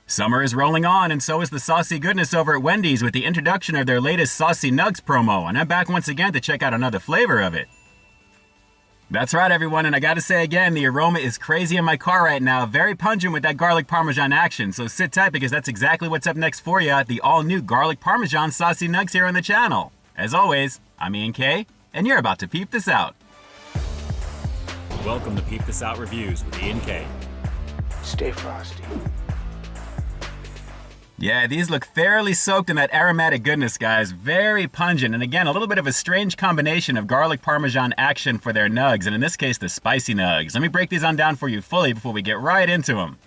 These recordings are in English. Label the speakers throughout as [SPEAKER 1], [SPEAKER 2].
[SPEAKER 1] Summer is rolling on, and so is the saucy goodness over at Wendy's with the introduction of their latest Saucy Nugs promo, and I'm back once again to check out another flavor of it. That's right, everyone, and I gotta say again, the aroma is crazy in my car right now, very pungent with that garlic parmesan action, so sit tight because that's exactly what's up next for you, the all-new garlic parmesan Saucy Nugs here on the channel. As always, I'm Ian K, and you're about to peep this out. Welcome to Peep This Out Reviews with Ian K.
[SPEAKER 2] Stay frosty.
[SPEAKER 1] Yeah, these look fairly soaked in that aromatic goodness, guys. Very pungent, and again, a little bit of a strange combination of garlic parmesan action for their nugs, and in this case, the spicy nugs. Let me break these on down for you fully before we get right into them.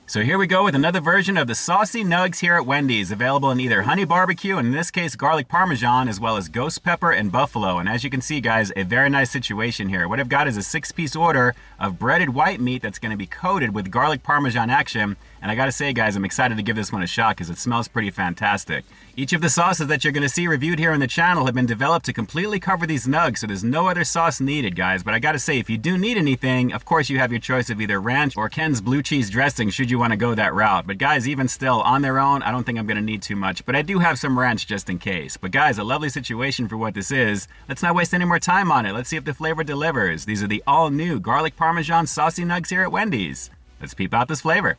[SPEAKER 1] So here we go with another version of the Saucy Nugs here at Wendy's, available in either honey barbecue, and in this case, garlic parmesan, as well as ghost pepper and buffalo. And as you can see, guys, a very nice situation here. What I've got is a 6-piece order of breaded white meat that's going to be coated with garlic parmesan action. And I gotta say, guys, I'm excited to give this one a shot because it smells pretty fantastic. Each of the sauces that you're gonna see reviewed here on the channel have been developed to completely cover these nugs, so there's no other sauce needed, guys. But I gotta say, if you do need anything, of course you have your choice of either ranch or Ken's blue cheese dressing should you wanna go that route. But guys, even still, on their own, I don't think I'm gonna need too much, but I do have some ranch just in case. But guys, a lovely situation for what this is. Let's not waste any more time on it. Let's see if the flavor delivers. These are the all-new garlic parmesan Saucy Nugs here at Wendy's. Let's peep out this flavor.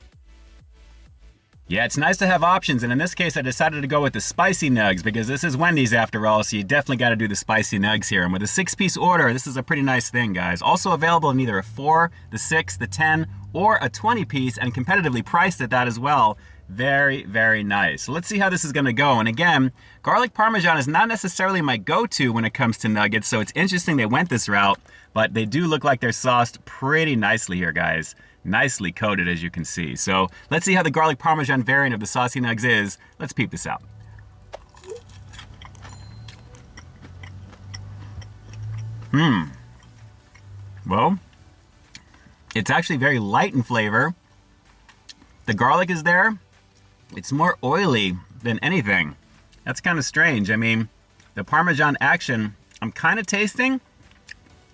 [SPEAKER 1] Yeah, it's nice to have options, and in this case I decided to go with the spicy nugs because this is Wendy's after all, so you definitely got to do the spicy nugs here. And with a 6-piece order, this is a pretty nice thing, guys. Also available in either a 4, the 6, the 10, or a 20-piece, and competitively priced at that as well. Very, very nice. So let's see how this is going to go. And again, garlic parmesan is not necessarily my go-to when it comes to nuggets, so it's interesting they went this route, but they do look like they're sauced pretty nicely here, guys. Nicely coated, as you can see. So let's see how the garlic parmesan variant of the Saucy Nugs is. Let's peep this out. Well, it's actually very light in flavor. The garlic is there. It's more oily than anything. That's kind of strange. I mean, the parmesan action, I'm kind of tasting,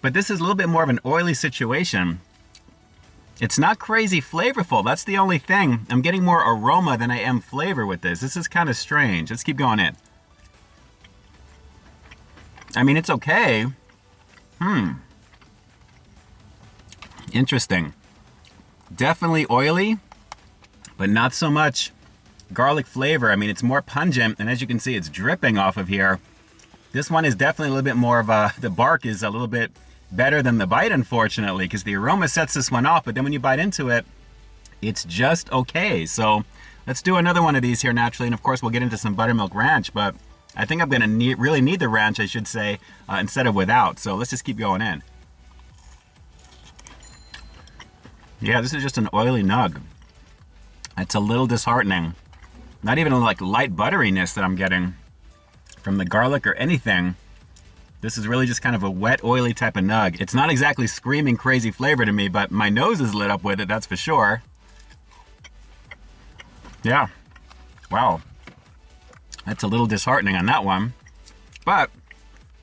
[SPEAKER 1] but this is a little bit more of an oily situation. It's not crazy flavorful, that's the only thing. I'm getting more aroma than I am flavor with this. This is kind of strange. Let's keep going in. I mean, it's okay. Interesting. Definitely oily, but not so much garlic flavor. I mean, it's more pungent, and as you can see, it's dripping off of here. This one is definitely a little bit more of a, the bark is a little bit better than the bite, unfortunately, because the aroma sets this one off, but then when you bite into it, it's just okay. So let's do another one of these here naturally, and of course we'll get into some buttermilk ranch, but I think I'm gonna really need the ranch, I should say, instead of without. So let's just keep going in. Yeah, this is just an oily nug. It's a little disheartening. Not even like light butteriness that I'm getting from the garlic or anything. This is really just kind of a wet, oily type of nug. It's not exactly screaming crazy flavor to me, but my nose is lit up with it, that's for sure. Yeah, wow. That's a little disheartening on that one, but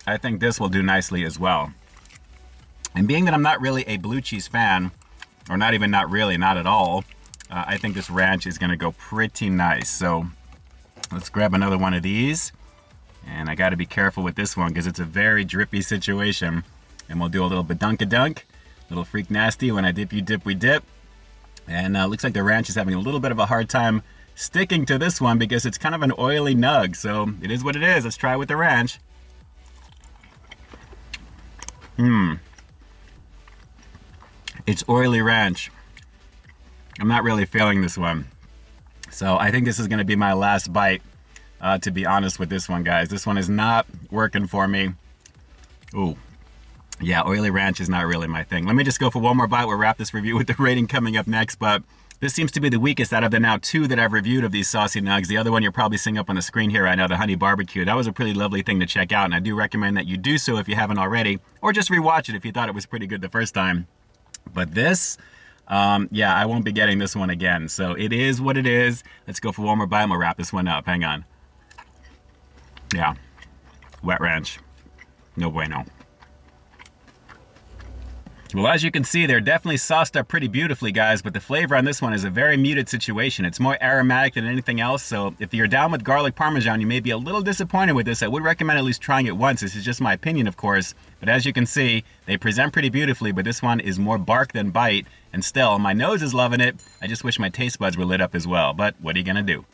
[SPEAKER 1] I think this will do nicely as well. And being that I'm not really a blue cheese fan, or not even not really, not at all, I think this ranch is gonna go pretty nice. So let's grab another one of these. And I gotta be careful with this one because it's a very drippy situation. And we'll do a little badunk-a-dunk, little freak nasty. When I dip, you dip, we dip. And looks like the ranch is having a little bit of a hard time sticking to this one because it's kind of an oily nug. So it is what it is. Let's try it with the ranch. It's oily ranch. I'm not really feeling this one. So I think this is gonna be my last bite. To be honest with this one, guys. This one is not working for me. Ooh. Yeah, oily ranch is not really my thing. Let me just go for one more bite. We'll wrap this review with the rating coming up next, but this seems to be the weakest out of the now 2 that I've reviewed of these Saucy Nugs. The other one you're probably seeing up on the screen here right now, the honey barbecue. That was a pretty lovely thing to check out, and I do recommend that you do so if you haven't already, or just rewatch it if you thought it was pretty good the first time. But this, yeah, I won't be getting this one again. So it is what it is. Let's go for one more bite and we'll wrap this one up. Hang on. Yeah, wet ranch, no bueno. Well, as you can see, they're definitely sauced up pretty beautifully, guys, but the flavor on this one is a very muted situation. It's more aromatic than anything else, so if you're down with garlic parmesan, you may be a little disappointed with this. I would recommend at least trying it once. This is just my opinion, of course, but as you can see, they present pretty beautifully, but this one is more bark than bite, and still, my nose is loving it. I just wish my taste buds were lit up as well, but what are you gonna do?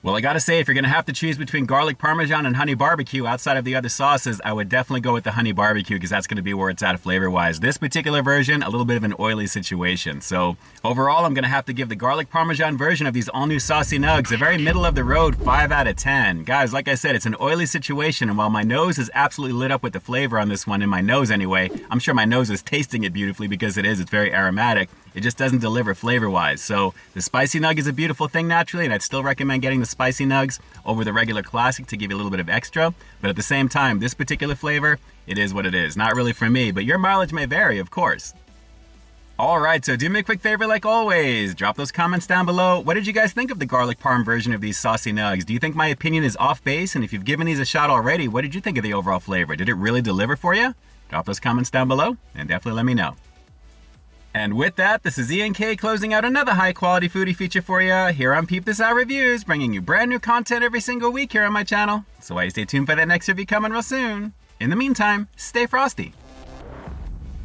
[SPEAKER 1] Well, I gotta say, if you're gonna have to choose between garlic parmesan and honey barbecue outside of the other sauces, I would definitely go with the honey barbecue because that's gonna be where it's at flavor-wise. This particular version, a little bit of an oily situation. So overall, I'm gonna have to give the garlic parmesan version of these all-new saucy nugs a very middle-of-the-road 5 out of 10. Guys, like I said, it's an oily situation, and while my nose is absolutely lit up with the flavor on this one, in my nose anyway, I'm sure my nose is tasting it beautifully because it's very aromatic. It just doesn't deliver flavor-wise. So the spicy nug is a beautiful thing naturally, and I'd still recommend getting the spicy nugs over the regular classic to give you a little bit of extra. But at the same time, this particular flavor, it is what it is. Not really for me, but your mileage may vary, of course. All right, so do me a quick favor like always. Drop those comments down below. What did you guys think of the garlic parm version of these saucy nugs? Do you think my opinion is off base? And if you've given these a shot already, what did you think of the overall flavor? Did it really deliver for you? Drop those comments down below and definitely let me know. And with that, this is Ian K closing out another high-quality foodie feature for you here on Peep This Out Reviews, bringing you brand new content every single week here on my channel. So why you stay tuned for that next review coming real soon. In the meantime, stay frosty.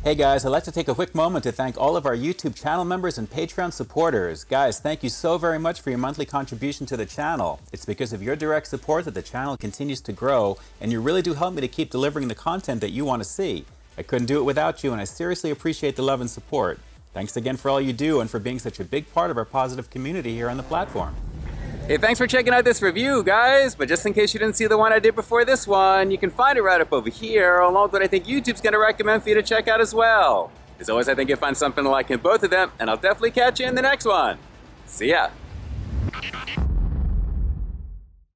[SPEAKER 1] Hey guys, I'd like to take a quick moment to thank all of our YouTube channel members and Patreon supporters. Guys, thank you so very much for your monthly contribution to the channel. It's because of your direct support that the channel continues to grow, and you really do help me to keep delivering the content that you want to see. I couldn't do it without you, and I seriously appreciate the love and support. Thanks again for all you do and for being such a big part of our positive community here on the platform. Hey, thanks for checking out this review, guys. But just in case you didn't see the one I did before this one, you can find it right up over here, along with what I think YouTube's going to recommend for you to check out as well. As always, I think you'll find something to like in both of them, and I'll definitely catch you in the next one. See ya.